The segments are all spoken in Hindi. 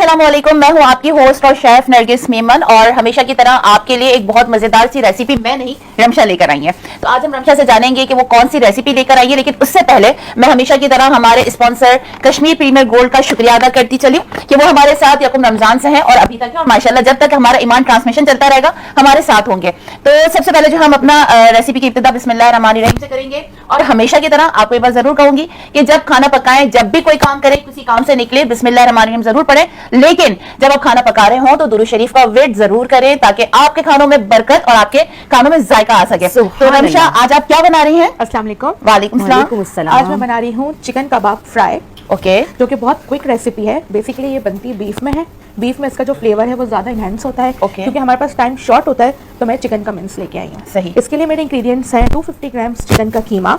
अस्सलामुअलैकुम, मैं हूं आपकी होस्ट और शेफ नरगिस मेमन और हमेशा की तरह आपके लिए एक बहुत मजेदार सी रेसिपी मैं नहीं रमशा लेकर आई है। तो आज हम रमशा से जानेंगे कि वो कौन सी रेसिपी लेकर आई है, लेकिन उससे पहले मैं हमेशा की तरह हमारे स्पॉन्सर कश्मीर प्रीमियर गोल्ड का शुक्रिया अदा करती चली कि वो हमारे साथ यकुम रमजान से हैं और अभी तक है और माशाल्लाह जब तक हमारा ईमान ट्रांसमिशन चलता रहेगा हमारे साथ होंगे। तो सबसे पहले जो हम अपना रेसिपी की इब्तिदा बिस्मिल्लाहिर्रहमानिर्रहीम से करेंगे और हमेशा की तरह आपको एक बार जरूर कहूंगी कि जब खाना पकाएं, जब भी कोई काम करें, किसी काम से निकले बिस्मिल्लाहिर्रहमानिर्रहीम जरूर पढ़ें, लेकिन जब आप खाना पका रहे हो तो दुरूद शरीफ का वेट जरूर करें ताकि आपके खानों में बरकत और आपके खानों में जायका आ सके। तो रमशा, आज आप क्या बना रही हैं? अस्सलाम वालेकुम। वालेकुम सलाम। आज मैं बना रही हूँ चिकन कबाब फ्राई, ओके, जो कि बहुत क्विक रेसिपी है। बेसिकली ये बनती बीफ में है। बीफ में इसका जो फ्लेवर है वो ज्यादा इनहेंस होता है। क्योंकि हमारे पास टाइम शॉर्ट होता है तो मैं चिकन का मिंस लेके आई हूँ। सही। इसके लिए मेरे इंग्रेडिएंट्स हैं 250 ग्राम चिकन का कीमा,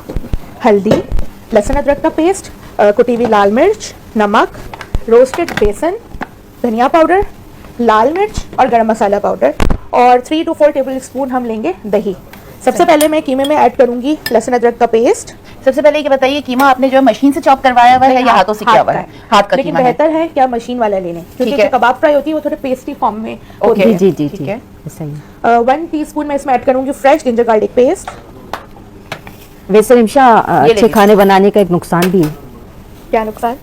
हल्दी, लहसुन अदरक का पेस्ट, कुटी हुई लाल मिर्च, नमक, रोस्टेड बेसन, धनिया पाउडर, लाल मिर्च और गरम मसाला पाउडर और 3 to 4 टेबल स्पून हम लेंगे दही। सबसे पहले मैं कीमे में ऐड करूंगी लहसुन अदरक का पेस्ट। सबसे पहले ये बताइए, कीमा आपने जो मशीन से चॉप करवाया हुआ है या हाथों से किया हुआ है? हाथ का लेकिन कीमा है। बेहतर है क्या मशीन वाला ले लें, क्योंकि जो कबाब फ्राई होती है वो थोड़े पेस्टी फॉर्म में होती है। जी जी ठीक है, सही। 1 टीस्पून मैं इसमें ऐड करूंगी फ्रेश जिंजर गार्लिक पेस्ट। वैसे रिमशा, अच्छे खाने बनाने का एक नुकसान भी है। क्या नुकसान?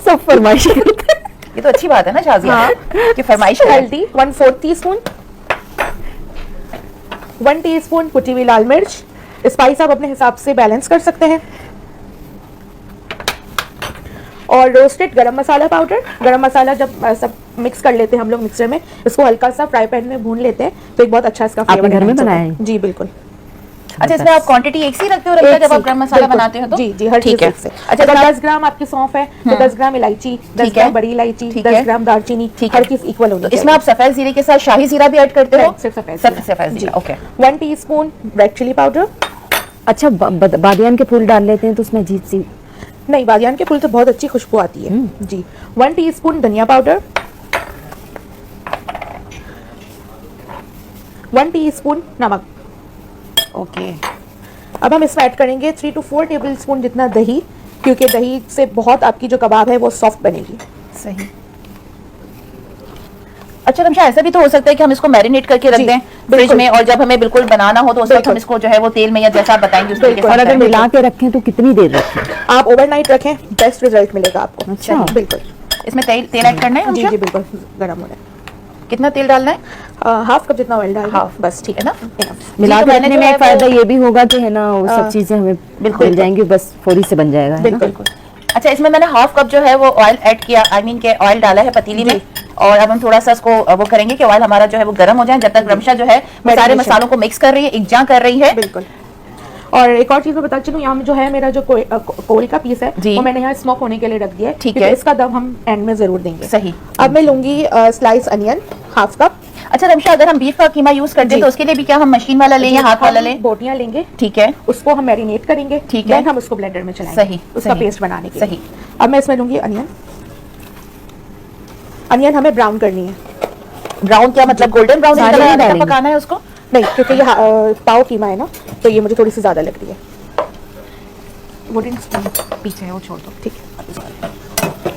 सब फरमाइश करते हैं। ये तो अच्छी बात है ना शाजिया कि फरमाइश है। हल्दी 1/4 टीस्पून, 1 टीस्पून कुटी हुई लाल मिर्च। स्पाइस आप अपने हिसाब से बैलेंस कर सकते हैं। और रोस्टेड गरम मसाला पाउडर। गरम मसाला जब सब मिक्स कर लेते हैं हम लोग मिक्सर में, इसको हल्का सा फ्राई पैन में भून लेते हैं तो एक बहुत अच्छा इसका फ्लेवर आपने घर में बनाया है? जी बिल्कुल। अच्छा, इसमें आप क्वांटिटी एक सी रखते हो रखते जब आप गरम मसाला बनाते हो तो? जी जी, हर ठीक चीज है। एक से। अच्छा, अगर 10 ग्राम आपकी सौंफ है तो 10 ग्राम इलायची, 10 ग्राम बड़ी इलायची, 10 ग्राम दालचीनी, हर चीज इक्वल होनी चाहिए। इसमें आप सफेद जीरे के साथ शाही जीरा भी ऐड करते हो? सिर्फ सफेद जीरा, okay. 1 teaspoon red chilli powder. अच्छा, बादियान के फूल डाल लेते हैं तो उसमें अजीब सी नहीं, बादियान के फूल तो बहुत अच्छी खुशबू आती है। जी। 1 टीस्पून धनिया पाउडर, 1 टीस्पून नमक। ओके। अब हम इसमें ऐड करेंगे 3 to 4 टेबल स्पून जितना दही, क्योंकि दही से बहुत आपकी जो कबाब है वो सॉफ्ट बनेगी। सही। अच्छा रमशा, ऐसा भी तो हो सकता है कि हम इसको मैरिनेट करके रख दें फ्रिज में और जब हमें बिल्कुल बनाना हो तो उस वक्त हम इसको जो है वो तेल में या जैसा आप बताएंगे उस तरीके से। और अगर मिला के रखें तो कितनी देर रखें? आप ओवरनाइट रखें, बेस्ट रिजल्ट मिलेगा आपको। अच्छा, बिल्कुल। इसमें तेल ऐड करना है? जी जी बिल्कुल, गरम होना है। कितना तेल डालना है? हाफ कप जितना ऑयल डाल, हाफ, बस ठीक है ना? मिला के रखने में एक फायदा ये भी होगा कि है ना, वो सब हाँ। चीजें हमें बिल्कुल मिल जाएंगी, बस फौरी से बन जाएगा। बिल्कुल। अच्छा, इसमें मैंने हाफ कप जो है वो ऑयल ऐड किया, के ऑयल डाला है पतीली में और अब हम थोड़ा सा इसको वो करेंगे कि ऑयल हमारा जो है वो गर्म हो जाए। जब तक रमशा जो है वो सारे मसालों को मिक्स कर रही है, इकजा कर रही है। बिल्कुल। और एक और चीज मैं बता चलूं, यहाँ जो है मेरा जो कोल का पीस है वो मैंने यहाँ स्मोक होने के लिए रख दिया है। ठीक है। इसका दम हम एंड में जरूर देंगे। सही। अब मैं लूंगी स्लाइस अनियन, हाफ कप। अच्छा रमशा, अगर हम बीफ का कीमा यूज करते हैं तो उसके लिए भी क्या हम मशीन वाला लें या हाथ वाला लें? बोटियां लेंगे, ठीक है, उसको हम मैरिनेट करेंगे। ठीक है, हम उसको ब्लेंडर में चलाएंगे। सही। उसका पेस्ट बनाने के लिए। सही। अब मैं इसमें लूंगी अनियन। अनियन हमें ब्राउन करनी है। ब्राउन क्या मतलब? गोल्डन ब्राउन पकाना है उसको? नहीं, क्योंकि ये पाव कीमा है ना, तो ये मुझे थोड़ी सी ज्यादा लग रही है। वुडन स्पून पीछे है वो छोड़ दो। ठीक है।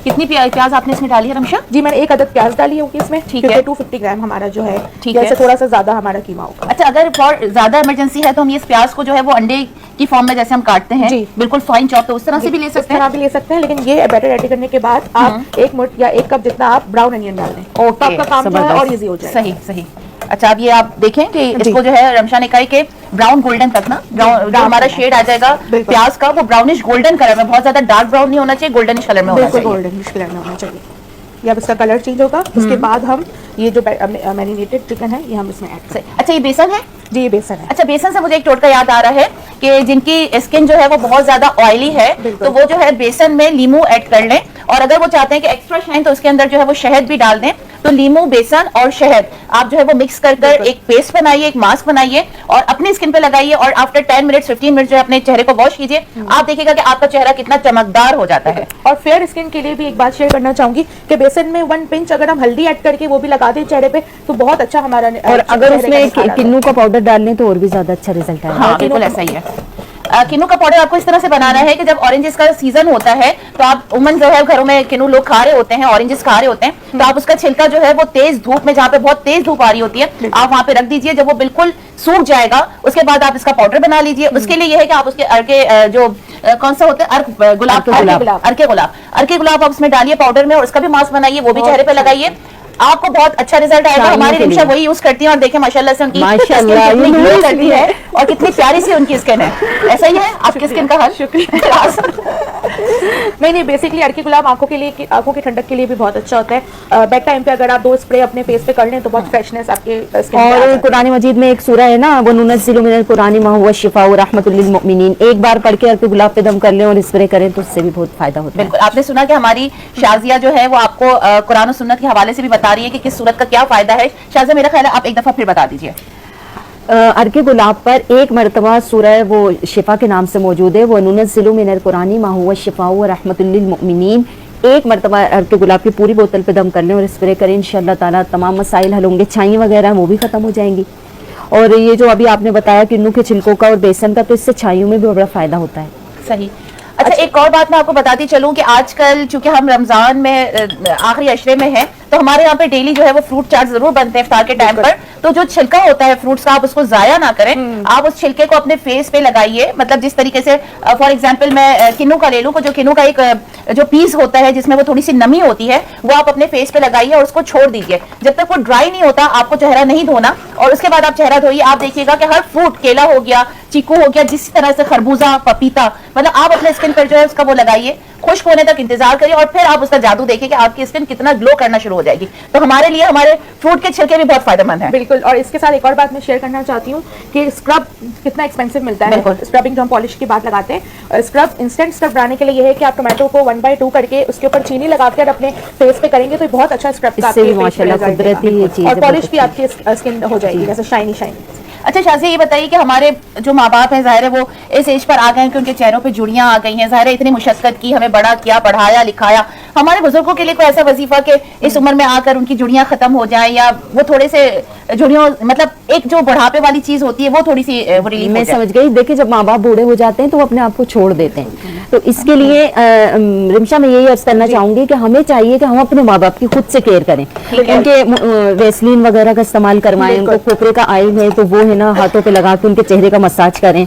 कितनी प्याज आपने इसमें डाली है रमशा? जी, मैंने 1 अदद प्याज डाली होगी इसमें। ठीक है। 250 ग्राम हमारा जो है, ठीक है, थोड़ा सा ज्यादा हमारा कीमा होगा। अच्छा, अगर फॉर ज्यादा इमरजेंसी है तो हम ये प्याज को जो है वो अंडे की फॉर्म में जैसे हम काटते हैं जी, बिल्कुल फाइन चॉप, तो उस तरह से भी ले सकते हैं? भी ले सकते हैं, लेकिन ये बैटर रेडी करने के बाद आप 1 मुट्ठ या 1 कप जितना आप ब्राउन अनियन डाल दें तो आपका काम जो है और इजी हो जाएगा। सही सही। अच्छा, अब ये आप देखें कि इसको जो है रमशा ने कहा कि ब्राउन गोल्डन तक ना, ब्राउन हमारा शेड आ जाएगा प्याज का, वो ब्राउनिश गोल्डन कलर में, बहुत ज्यादा डार्क ब्राउन नहीं होना चाहिए, गोल्डनिश कलर में होना चाहिए। गोल्डनिश कलर में होना चाहिए। या इसका कलर चेंज होगा। उसके बाद हम ये जो मैरिनेटेड चिकन है ये हम इसमें ऐड करें। अच्छा, ये बेसन है? जी, ये बेसन है। अच्छा, बेसन से मुझे एक टोटका याद आ रहा है कि जिनकी स्किन जो है वो बहुत ज्यादा ऑयली है तो वो जो है बेसन में लीमू ऐड कर लें, और अगर वो चाहते हैं कि एक्स्ट्रा शाइन तो उसके अंदर जो है वो शहद भी डाल दें। तो लीमू, बेसन और शहद आप जो है वो मिक्स कर एक पेस्ट बनाइए, एक मास्क बनाइए और अपनी स्किन पे लगाइए और आफ्टर 10 मिनट 15 मिनट जो है अपने चेहरे को वॉश कीजिए। आप देखिएगा कि आपका चेहरा कितना चमकदार हो जाता है। और फेयर स्किन के लिए भी एक बात शेयर करना चाहूंगी कि बेसन में 1 पिंच अगर हम हल्दी ऐड करके वो भी लगा दें चेहरे पे तो बहुत अच्छा हमारा। और अगर उसमें किन्नू का पाउडर डाल लें तो और भी ज्यादा अच्छा रिजल्ट आएगा। हाँ, बिल्कुल ऐसा ही है। किन्नू का पाउडर आपको इस तरह से बनाना है कि जब ऑरेंजेस का सीजन होता है तो आप उमन जो है घरों में किन्नू लोग खा रहे होते हैं, ऑरेंजेस खा रहे होते हैं, तो आप उसका छिलका जो है वो तेज धूप में, जहाँ पे बहुत तेज धूप आ रही होती है, आप वहां पे रख दीजिए। जब वो बिल्कुल सूख जाएगा उसके बाद आप इसका पाउडर बना लीजिए। उसके लिए यह है कि आप उसके अर्के जो कौन सा होता है, अर्क गुलाब, अर्के गुलाब आप उसमें डालिए पाउडर में, और उसका भी मास्क बनाइए, वो भी चेहरे पे लगाइए, आपको बहुत अच्छा रिजल्ट आएगा। हमारी रिमशा वही यूज करती है और देखें माशाल्लाह से उनकी स्किन कितनी ग्लो करती है और कितनी प्यारी सी उनकी स्किन है। ऐसा ही है आपकी स्किन का हाल? शुक्रिया। नहीं, बेसिकली अर्की गुलाब आंखों के लिए, आंखों की ठंडक के लिए भी बहुत अच्छा होता है। बेड टाइम पे अगर आप 2 स्प्रे अपने फेस पे कर लें तो बहुत फ्रेशनेस आपके स्किन पे आ जाती है। और कुरान मजीद में एक सूरा है ना, वो नुनज़्ज़िलु मिनल कुरानी मा हुवा शिफा व रहमतुल लिल मुमिनीन, एक बार पढ़ के अर्की गुलाब पे दम कर लें और स्प्रे करें तो उससे भी बहुत फायदा होता है। बिल्कुल, आपने सुना कि हमारी शाजिया जो है वो आपको कुरान और सुन्नत के हवाले से भी बता रही है कि किस सूरत का क्या फायदा है। शाजिया, मेरा ख्याल है आप एक दफा फिर बता दीजिए। अर्के गुलाब पर एक मरतबा सूरह वो शिफा के नाम से मौजूद है, वो नुनज़्ज़िलु मिनल कुरानी मा हुवा शिफा व रहमतुल लिल मुमिनीन, एक मरतबा अर्के गुलाब की पूरी बोतल पे दम कर लें और स्प्रे करें, इंशाअल्लाह ताला तमाम मसाइल हल होंगे, छाई वगैरह वो भी खत्म हो जाएंगी। और ये जो अभी आपने बताया किन्नू के छिलकों का और बेसन का, तो इससे छाइयों में भी बड़ा फायदा होता है। सही। अच्छा, एक और बात मैं आपको बताती चलूं कि आजकल चूंकि हम रमजान में आखिरी अशरे में हैं, तो हमारे यहाँ पे डेली जो है वो फ्रूट चाट जरूर बनते हैं इफ्तार के टाइम पर। तो जो छिलका होता है फ्रूट्स का, आप उसको जाया ना करें, आप उस छिलके को अपने फेस पे लगाइए। मतलब जिस तरीके से फॉर एग्जांपल मैं किन्नू का ले लूं, जो किन्नू का एक जो पीस होता है जिसमें वो थोड़ी सी नमी होती है, वो आप अपने फेस पे लगाइए और उसको छोड़ दीजिए जब तक वो ड्राई नहीं होता। आपको चेहरा नहीं धोना और उसके बाद आप चेहरा धोइए। आप देखिएगा कि हर फ्रूट, केला हो गया, चीकू हो गया, जिस तरह से खरबूजा, पपीता, मतलब आप अपने स्किन पर जो है उसका वो लगाइए, खुश्क होने तक इंतजार करिए और फिर आप उसका जादू देखिए कि आपकी स्किन कितना ग्लो करना शुरू हो जाएगी। तो हमारे लिए हमारे फ्रूट के छिलके भी बहुत फायदेमंद हैं। बिल्कुल। और इसके साथ एक और बात मैं शेयर करना चाहती हूँ कि स्क्रब कितना एक्सपेंसिव मिलता है। स्क्रबिंग जो हम पॉलिश की बात लगाते हैं, स्क्रब, इंस्टेंट स्क्रब बनाने के लिए ये है कि आप टोमेटो को 1/2 करके उसके ऊपर चीनी लगाकर अपने फेस पे करेंगे तो बहुत अच्छा स्क्रब का और पॉलिश भी आपकी स्किन हो जाएगी जैसे शाइनी शाइनी। अच्छा शाजिया, ये बताइए कि हमारे जो माँ बाप हैं, जाहिर है वो इस एज पर आ गए हैं कि उनके चेहरों पे जुड़ियां आ गई हैं। जाहिर है इतनी मुशक्कत की, हमें बड़ा किया, पढ़ाया लिखाया। हमारे बुजुर्गों के लिए कोई ऐसा वजीफा कि इस उम्र में आकर उनकी जुड़ियां खत्म हो जाएं, या वो थोड़े से जुड़ियों, मतलब एक जो बढ़ापे वाली चीज होती है वो थोड़ी सी रिलीफ? मैं समझ गई। देखिए, जब माँ बाप बूढ़े हो जाते हैं तो वो अपने आप को छोड़ देते हैं, तो इसके लिए रिमशा मैं यही अर्ज करना चाहूंगी कि हमें चाहिए कि हम अपने माँ बाप की खुद से केयर करें, उनके वेसलीन वगैरह का इस्तेमाल करवाएं, उनको खोपरे का ऑयल है तो वो है ना हाथों पे लगा के उनके चेहरे का मसाज करें,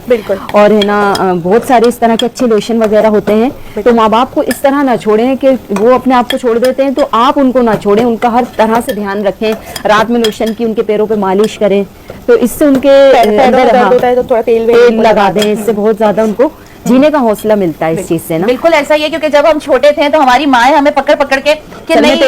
और है ना बहुत सारे इस तरह के अच्छे लोशन वगैरह होते हैं। तो माँ बाप को इस तरह ना छोड़ें कि वो अपने आप को छोड़ देते हैं, तो आप उनको ना छोड़ें, उनका हर तरह से ध्यान रखें। रात में लोशन की उनके पैरों पे मालिश करें, तो इससे उनके अंदर तो तेल लगा दें, इससे बहुत ज्यादा उनको जीने का हौसला मिलता है इस चीज से ना। बिल्कुल ऐसा ही है, क्योंकि जब हम छोटे थे तो हमारी माएं हमें पकड़ पकड़ के कि नहीं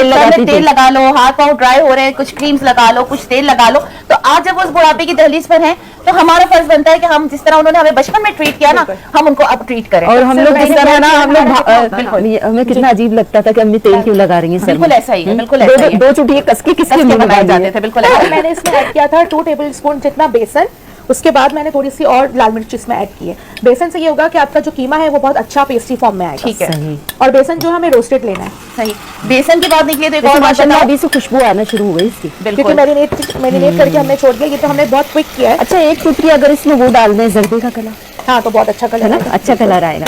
तेल लगा लो, हाथ पाँव ड्राई हो रहे हैं, कुछ क्रीम्स लगा लो, कुछ तेल लगा लो। तो आज जब उस बुढ़ापे की दहलीज पर हैं तो हमारा फर्ज बनता है कि हम जिस तरह उन्होंने हमें बचपन में ट्रीट किया ना, हम उनको अब ट्रीट करें। और हम लोग जिस तरह ना, हम लोग हमें कितना अजीब लगता था कि अम्मी तेल क्यों लगा रही है। बिल्कुल ऐसा ही है, बिल्कुल ऐसा ही है। 2 चुटिए कसके किसके मुंह में बनाए जाते थे। बिल्कुल मैंने इसमें ऐड किया था 2 टेबल स्पून जितना बेसन, उसके बाद मैंने थोड़ी सी और लाल मिर्च इसमें ऐड की है। बेसन से ये होगा कि आपका जो कीमा है वो बहुत अच्छा पेस्टी फॉर्म में आएगा। ठीक है। और बेसन जो हमें रोस्टेड लेना है। सही। बेसन की बात निकली तो एक और बात अभी से खुशबू आना शुरू हो गई इसकी, क्योंकि मैरिनेट करके हमने छोड़ दिया। ये तो हमने बहुत क्विक किया है। अच्छा, एक चुटकी अगर इसमें वो डाल दें जर्दे का कलर, हाँ तो बहुत अच्छा कलर है, अच्छा कलर आएगा।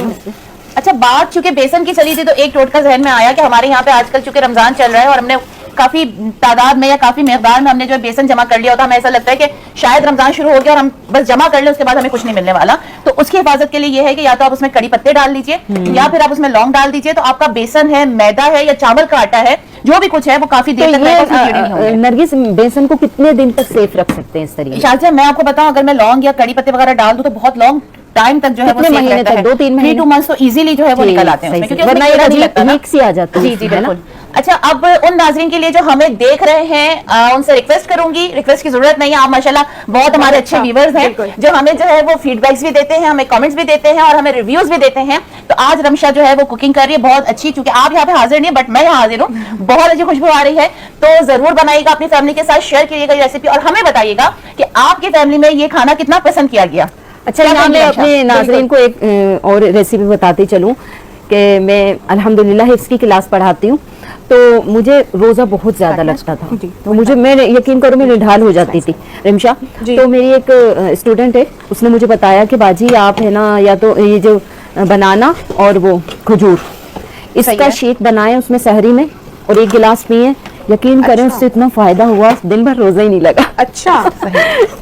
अच्छा, बात चूंकि बेसन की चली थी तो एक टोटका जहन में आया कि हमारे यहाँ पे आजकल चूंकि रमजान चल रहा है और हमने काफी तादाद में या काफी मिकदार में हमने जो बेसन जमा कर लिया होता, हमें ऐसा लगता है कि शायद रमजान शुरू हो गया और हम बस जमा कर लें, उसके बाद हमें कुछ नहीं मिलने वाला। तो उसकी हिफाजत के लिए ये है कि या तो आप उसमें कड़ी पत्ते डाल लीजिए या फिर आप उसमें लौंग डाल दीजिए, तो आपका बेसन है, मैदा है या चावल का आटा है, जो भी कुछ है वो काफी देर तक। नरगिस, बेसन को कितने दिन तक सेफ रख सकते हैं इस तरीके? शाजिया, मैं आपको बताऊं, अगर मैं लौंग या कड़ी पत्ते वगैरह डाल दूं तो बहुत लॉन्ग टाइम तक जो है वो महीने तक, 2-3 महीने, 3-2 मंथ्स तो इजीली जो है वो निकल आते हैं उसमें, क्योंकि वरना ये लगता है सी आ जाता है। जी जी बिल्कुल। अच्छा, अब उन नाज़रीन के लिए जो हमें देख रहे हैं, उनसे रिक्वेस्ट करूंगी, रिक्वेस्ट की जरूरत नहीं है, आप माशाल्लाह बहुत हमारे अच्छे व्यूअर्स हैं जो हमें जो है वो फीडबैक्स भी देते हैं, हमें कमेंट्स भी देते हैं और हमें रिव्यूज भी देते हैं। तो आज रमशा जो है वो कुकिंग कर रही है बहुत अच्छी, क्योंकि आप यहाँ पे हाजिर नहीं है बट मैं यहाँ हाजिर हूँ, बहुत अच्छी खुशबू आ रही है। तो जरूर बनाइएगा, अपनी फैमिली के साथ शेयर कीजिएगा ये रेसिपी और हमें बताइएगा कि आपकी फैमिली में ये खाना कितना पसंद किया गया। अच्छा, यहाँ मैं अपने नाज़रीन को एक और रेसिपी बताती चलूँ कि मैं अल्हम्दुलिल्लाह हिफ्ज़ की क्लास पढ़ाती हूँ, तो मुझे रोजा बहुत ज्यादा लगता था। जी। तो मुझे, मैं यकीन करो, मैं निढाल हो जाती थी रिमशा। जी। तो मेरी एक स्टूडेंट है, उसने मुझे बताया कि बाजी आप है ना, या तो ये जो बनाना और वो खजूर, इसका है। शेक बनाए उसमें सहरी में और 1 गिलास पिए, यकीन करें उससे इतना फायदा हुआ, दिन भर रोजा ही नहीं लगा। अच्छा।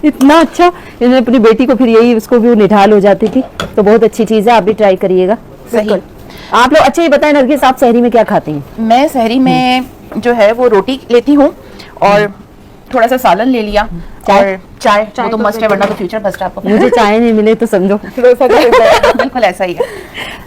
इतना अच्छा। मैंने अपनी बेटी को फिर यही, उसको भी वो निढाल हो जाती थी। तो बहुत अच्छी चीज है, आप भी ट्राई करिएगा। सही। आप लोग अच्छा ये बताएं नरगिस, आप सहरी में क्या खाती हैं? मैं सहरी में जो है वो रोटी लेती हूँ और थोड़ा सा सालन ले लिया और चाय वो तो मस्ट है, वरना तो फ्यूचर मस्ट है आपको। मुझे चाय नहीं मिले तो समझो बिल्कुल ऐसा ही है।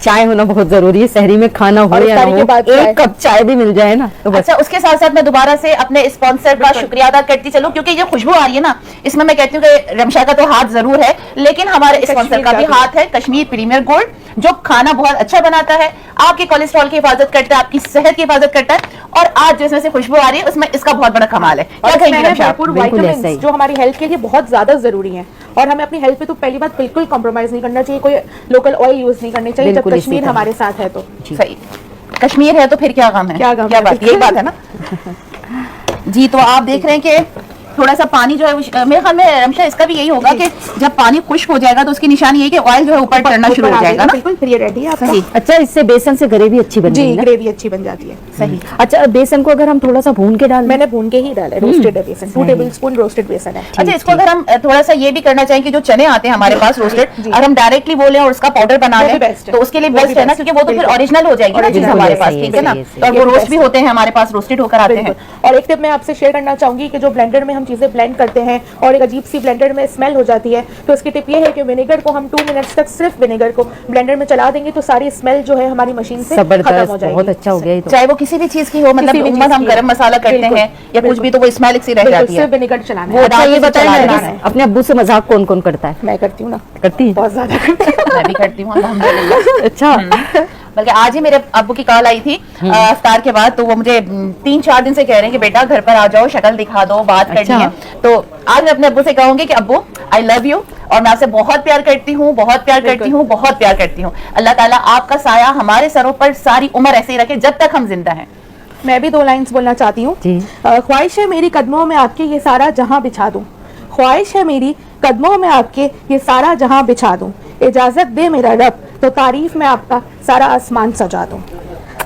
चाय होना बहुत जरूरी है सहरी में, खाना हो और या ना इफ्तारी के हो, बाद एक कप चाय भी मिल जाए ना तो बस। अच्छा, उसके साथ साथ मैं दोबारा से अपने स्पॉन्सर का शुक्रिया अदा करती चलूं, क्योंकि ये खुशबू आ रही है ना, इसमें मैं कहती हूँ कि रमशा का तो हाथ जरूर है, लेकिन हमारे स्पॉन्सर का भी हाथ है, कश्मीर प्रीमियर गोल्ड, जो खाना बहुत अच्छा बनाता है, आपके कोलेस्ट्रॉल की हिफाजत करता है, आपकी सेहत की हिफाजत करता है। और आज जो इसमें से खुशबू आ रही है उसमें इसका बहुत बड़ा कमाल है। क्या और कहेंगे इसमें रमशा आप? भरपूर बिल्कुल ऐसा ही। विटामिन्स जो हमारी हेल्थ के लिए बहुत ज्यादा जरूरी हैं, और हमें अपनी हेल्थ पे तो पहली बात बिल्कुल कॉम्प्रोमाइज नहीं करना चाहिए, कोई लोकल ऑयल यूज नहीं करनी चाहिए जब बिल्कुल इसी कश्मीर तरह। हमारे साथ है तो। सही, कश्मीर है तो फिर क्या गम है, क्या गम क्या है, बात, यही बात है ना। जी, तो आप देख रहे हैं कि थोड़ा सा पानी जो है मेरे ख्याल में रमशा इसका भी यही होगा कि जब पानी खुश्क हो जाएगा तो उसकी निशानी यही कि ऑयल जो है ऊपर चढ़ना शुरू हो जाएगा ना। बिल्कुल, फिर ये रेडी है आपका। सही। अच्छा, इससे बेसन से ग्रेवी अच्छी बन जी, जाएगी ना? ग्रेवी अच्छी बन जाती है। सही। अच्छा, बेसन को अगर हम थोड़ा सा भून के डाल दें? मैंने भून के ही डाला है, रोस्टेड है बेसन, 2 टेबलस्पून रोस्टेड बेसन है। अच्छा, इसको अगर हम थोड़ा सा ये भी करना चाहें कि जो चने आते हैं हमारे पास रोस्टेड, अगर हम डायरेक्टली बोले और उसका पाउडर बना वो भी लें best है। तो उसके लिए वो भी बेस्ट है ना, best क्योंकि वो तो फिर बिल्कुल। ओरिजिनल हो जाएगी ना चीज Original हमारे हो पास, जाएगी, ठीक है ना। सही है, सही और है। वो ये रोस्ट best भी होते हैं हमारे पास, रोस्टेड होकर आते हैं। बिल्कुल। और एक टिप मैं आपसे शेयर करना चाहूंगी कि जो ब्लेंडर में हम चीजें ब्लेंड करते हैं और एक अजीब सी ब्लेंडर में स्मेल हो जाती है, तो इसकी टिप ये है कि विनेगर को हम 2 मिनट्स तक सिर्फ विनेगर को ब्लेंडर में चला देंगे तो सारी स्मेल जो है हमारी मशीन से खत्म हो जबरदस्त, जाएगी। बहुत अच्छा हो गया ये तो। चाहे वो किसी भी चीज की हो, मतलब किसी भी उम्मत चीज़ हम की गरम हो। मसाला करते बिल्कुल, हैं या कुछ भी, तो वो स्मेल सी रह बिल्कुल, जाती है। सिर्फ विनेगर चलाना वो है। अच्छा, ये बताएं चला नरगिस, रहा है। अपने अब्बू से मजाक कौन कौन करता है? मैं करती हूँ ना, करती है? बहुत ज्यादा करती हूँ। मैं भी करती हूँ अल्हम्दुलिल्लाह। अच्छा। बल्कि आज ही मेरे अब्बू की कॉल आई थी इफ्तार के बाद, तो वो मुझे 3-4 दिन से कह रहे हैं कि बेटा घर पर आ जाओ, शक्ल दिखा दो, बात करनी अच्छा। है। तो आज मैं अपने अब्बू से कहूंगी कि अब्बू आई लव यू, और मैं आपसे बहुत प्यार करती हूँ, बहुत प्यार करती हूँ, बहुत प्यार करती हूँ। अल्लाह ताला आपका साया हमारे सरों पर सारी उम्र ऐसे ही रखे जब तक हम जिंदा हैं। मैं भी 2 लाइंस बोलना चाहती हूँ। जी। ख्वाहिश है मेरी कदमों में आपके ये सारा जहां बिछा दूं, ख्वाहिश है मेरी कदमों में आपके ये सारा जहां बिछा दूं, इजाजत दे मेरा रब तो तारीफ में आपका सारा आसमान सजा दूं।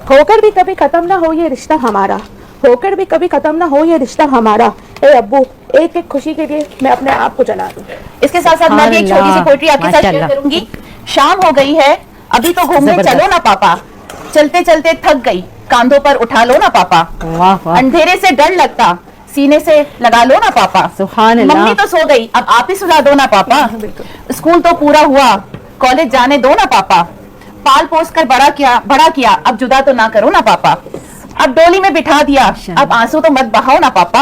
होकर भी कभी खत्म ना हो ये रिश्ता हमारा, होकर भी कभी खत्म ना हो ये रिश्ता हमारा, ए अब्बू एक एक खुशी के लिए मैं अपने आप को जला दूं। इसके साथ साथ मैं भी एक छोटी सी पोइट्री आपके साथ शेयर माशाल्लाह। करूंगी। शाम हो गई है अभी तो घूमने जबरदस्त। चलो ना पापा, चलते चलते थक गई कांधों पर उठा लो ना पापा, वाह वाह, अंधेरे से डर लगता सीने से लगा लो ना पापा, सुभान अल्लाह। मम्मी तो सो गई अब आप ही सुला दो ना पापा, स्कूल तो पूरा हुआ कॉलेज जाने दो ना पापा, पाल पोस कर बड़ा किया अब जुदा तो ना करो ना पापा, अब डोली में बिठा दिया अब आंसू तो मत बहाओ ना पापा,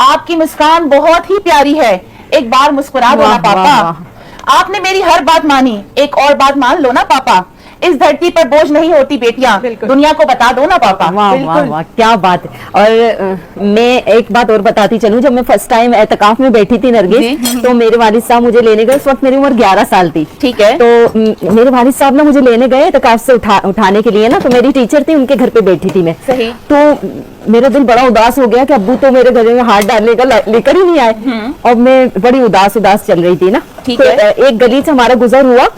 आपकी मुस्कान बहुत ही प्यारी है एक बार मुस्कुरा दो ना वाह, पापा, वाह, आपने मेरी हर बात मानी एक और बात मान लो ना पापा, इस धरती पर बोझ नहीं होती बेटियां बिल्कुल। दुनिया को बता दो ना पापा। वाह वाह वाह, क्या बात है। और मैं एक बात और बताती चलूं, जब मैं फर्स्ट टाइम एतकाफ में बैठी थी नरगिस, तो मेरे वालिद साहब मुझे लेने गए, उस वक्त मेरी उम्र 11 साल थी। ठीक है। तो मेरे वालिद साहब ना मुझे लेने गए एतकाफ से उठाने के लिए ना, तो मेरी टीचर थी, उनके घर पे बैठी थी मैं। सही। तो मेरा दिल बड़ा उदास हो गया कि अब्बू तो मेरे घर में हाथ डालने का लेकर ही नहीं आए, और मैं बड़ी उदास चल रही थी ना। ठीक तो है। एक गली से हमारा गुजर हुआ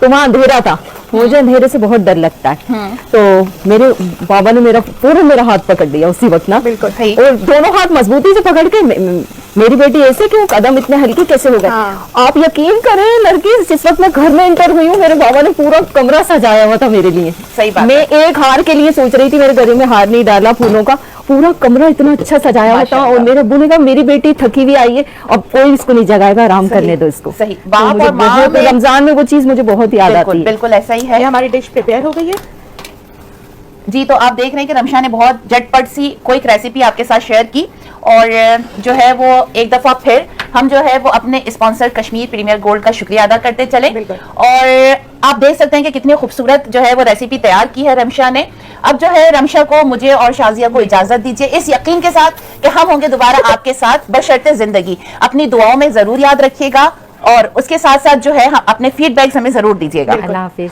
तो वहाँ अंधेरा था, मुझे अंधेरे से बहुत डर लगता है। तो मेरे बाबा ने मेरा हाथ पकड़ लिया उसी वक्त ना, बिल्कुल सही। और दोनों हाथ मजबूती से पकड़ के मेरी बेटी ऐसे क्यों, कदम इतने हल्के कैसे हो गए। हाँ। आप यकीन करें नरगिस, जिस वक्त मैं घर में एंटर हुई हूँ, मेरे बाबा ने पूरा कमरा सजाया हुआ था मेरे लिए। सही बात मैं एक हार के लिए सोच रही थी, मेरे गले में हार नहीं डाला फूलों का, पूरा कमरा इतना अच्छा सजाया हुआ था। और मेरे अब्बू ने कहा मेरी बेटी थकी हुई आई है, अब कोई इसको नहीं जगाएगा, आराम करने दो इसको। सही। तो बाप मुझे और माँ बहुत- में- रमजान में वो चीज मुझे बहुत याद आती बिल्कुल है। बिल्कुल ऐसा ही ये है। हमारी डिश प्रिपेयर हो गई है। जी, तो आप देख रहे हैं कि रमशा ने बहुत झटपट सी क्विक रेसिपी आपके साथ शेयर की, और जो है वो एक दफा फिर हम जो है वो अपने स्पॉन्सर कश्मीर प्रीमियर गोल्ड का शुक्रिया अदा करते चले। बिल्कुल। और आप देख सकते हैं कि कितनी खूबसूरत जो है वो रेसिपी तैयार की है रमशा ने। अब जो है रमशा को, मुझे और शाजिया को इजाजत दीजिए इस यकीन के साथ कि हम होंगे दोबारा आपके साथ बशर्ते जिंदगी। अपनी दुआओं में जरूर याद रखिएगा, और उसके साथ साथ जो है अपने फीडबैक्स हमें जरूर दीजिएगा। अल्लाह हाफिज।